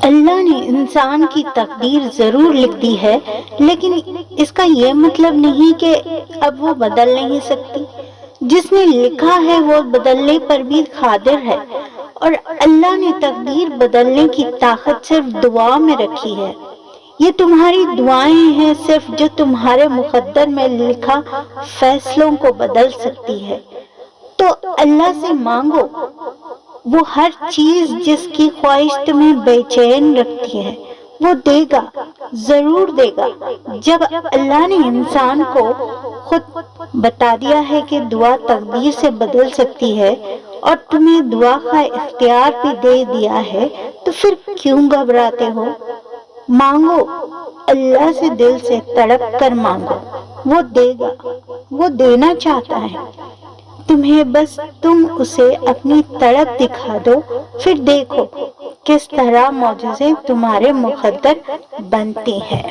اللہ نے انسان کی تقدیر ضرور لکھ دی ہے، لیکن اس کا یہ مطلب نہیں کہ اب وہ بدل نہیں سکتی۔ جس نے لکھا ہے وہ بدلنے پر بھی قادر ہے، اور اللہ نے تقدیر بدلنے کی طاقت صرف دعا میں رکھی ہے۔ یہ تمہاری دعائیں ہیں صرف جو تمہارے مقدر میں لکھا فیصلوں کو بدل سکتی ہے۔ تو اللہ سے مانگو، وہ ہر چیز جس کی خواہش تمہیں بے چین رکھتی ہے وہ دے گا، ضرور دے گا۔ جب اللہ نے انسان کو خود بتا دیا ہے کہ دعا تقدیر سے بدل سکتی ہے اور تمہیں دعا کا اختیار بھی دے دیا ہے، تو پھر کیوں گھبراتے ہو؟ مانگو، اللہ سے دل سے تڑپ کر مانگو، وہ دے گا، وہ دینا چاہتا ہے تمہیں، بس تم اسے اپنی تڑپ دکھا دو، پھر دیکھو کس طرح معجزے تمہارے مقدر بنتے ہیں۔